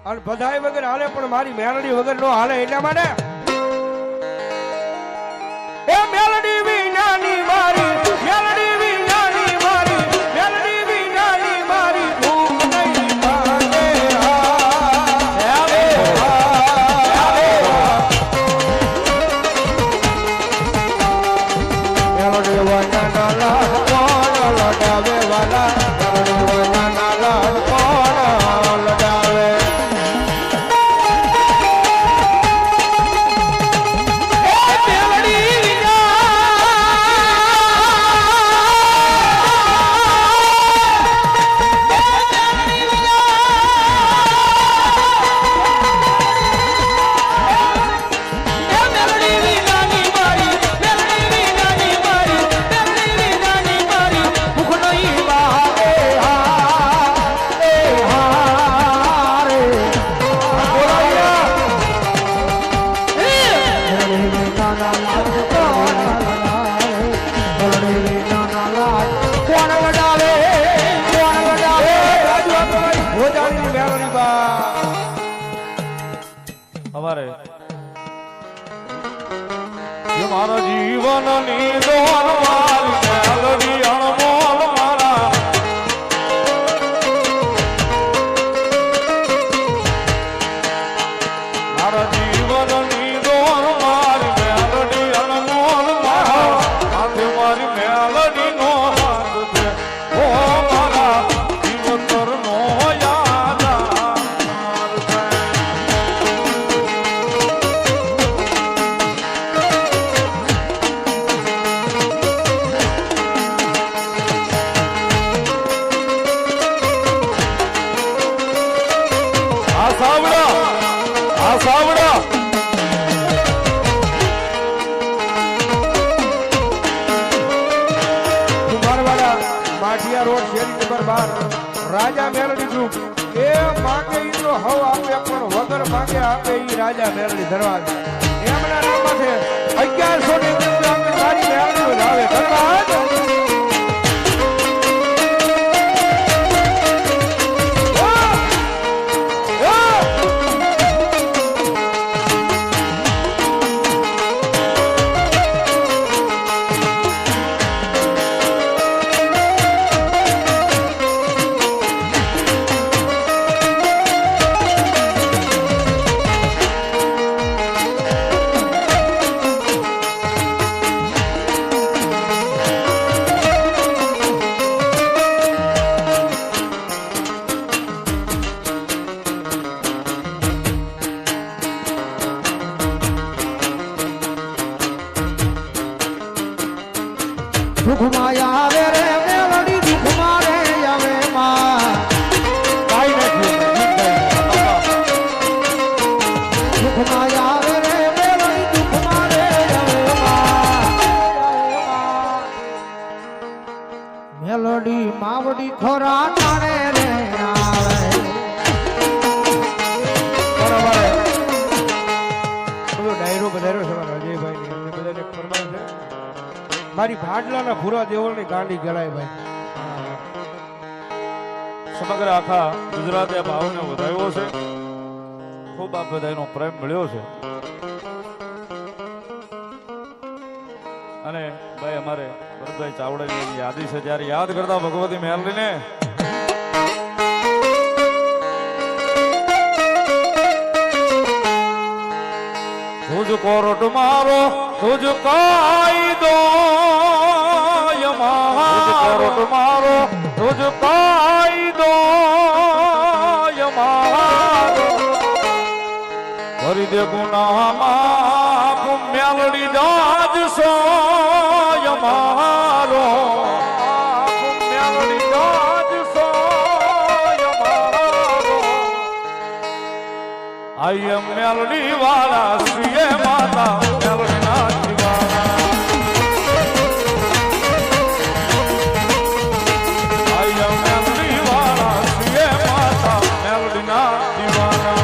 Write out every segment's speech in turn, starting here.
અને બધાય વગર હાલે પણ મારી મેલડી વગર નો હાલે એટલા માટે એ મેલડી વિનાની મારી મેલડી વિનાની મારી મેલડી વિનાની મારી ભૂખ નહીં ભાગે મેલડી વનાના કોણ લડાવે વાલા મેલડી વનાના કોણ લડાવે મારા જીવનની દોર મારી મેલડી અણમોલ મારા મારા જીવનની દોર મારી મેલડી અણમોલ મારા હાથે મારી મેલડી નો હાથ છે ઓ મારા જીવતર નો યાદ સાવડા કુમારવાડા માઠિયા રોડ શેરી નંબર 12 રાજા મેલડી ગ્રુપ એ માંગે ઈ તો હવ આપે પણ વગર માંગે આપે ઈ રાજા મેલડી દરવાજા એમના નામ છે 1100 ની અંદર આપણે સારી મેલડી વધાવે ધન્યવાદ દુઃખમાં આવે રે મેલડી દુઃખમાં રે આવે માં કાઈ નથી દુઃખમાં આવે રે મેલડી દુઃખમાં રે આવે માં મેલડી માવડી ખોરા ટાણે રે આવે બરાબર બધો ડાયરો બધારો છે મારા અજયભાઈ ને એમને બધાને ફરમાન છે મારી ભાડલાના ભૂરા દેવળની ગાંડી ગળાય ભાઈ સમગ્ર આખા ગુજરાતે આ ભાવને વધાવ્યો છે ખૂબ આ બધાનો પ્રેમ મળ્યો છે અને ભાઈ અમારે ભરતભાઈ ચાવડાની યાદી છે જ્યારે યાદ કરતા ભગવતી મેલડીને તુજ કોરટ મારો તુજ કાયદો કોરટ મારો તુજ કાયદો યમારો કરી દે ગુનામાં મેલડી જાજ સો યમારો મેલડી જાજ સો યમારો આઈ એમ મેલડી વાળા શ્રીએ માતા મેલડી ના જીવાના આઈ એમ મેલડી વાળા શ્રીએ માતા મેલડી ના જીવાના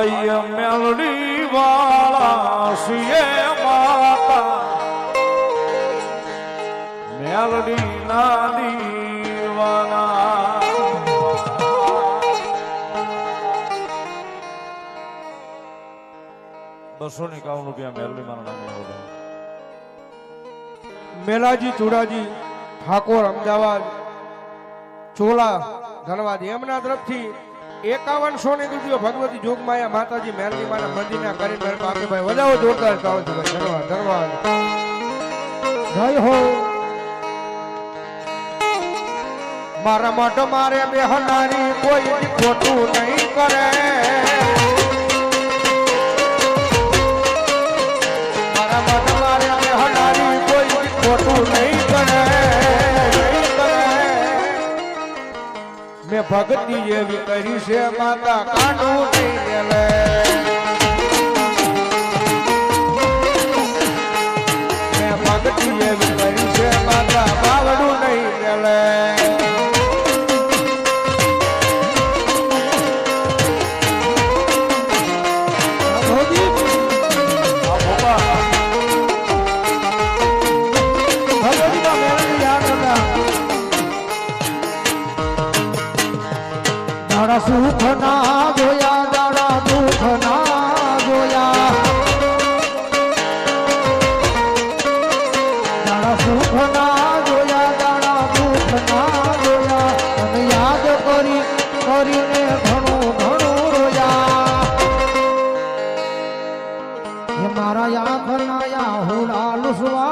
ભાઈ મેલડી વાળા સિંહ માતા મેલડી ના દીવાના ₹251 મેલડી મારા નામે બોલો. મેલાજી ચુડાજી ઠાકોર અમદાવાદ ચોલા ધનવાદ એમના તરફથી 5100 ની રૂપિયો ભગવતી જોગમાયા માતાજી મેલડી માના મંદિરના કરીને મેરે બાપે ભાઈ વધાવો જોરદાર કાવ છે ભાઈ. ધન્યવાદ ધન્યવાદ. જય હો મારા મઢ મારે બેહનારી કોઈ ખોટું નહીં કરે. મારા મઢ મારે બેહનારી કોઈ ખોટું નહીં કરે. મેં ભક્તિ એવી કરી છે માતા કાંડું નહીં લે. મેં ભક્તિ એવી કરી છે માતા બાવડું નહીં લે. દાડા સુખ ના જોયા દાડા દુઃખ ના જોયા દાડા સુખ ના જોયા દાડા દુઃખ ના જોયા અને યાદ કરીને ઘણું રોયા એ મારા આંખ ના હુડા લુસવા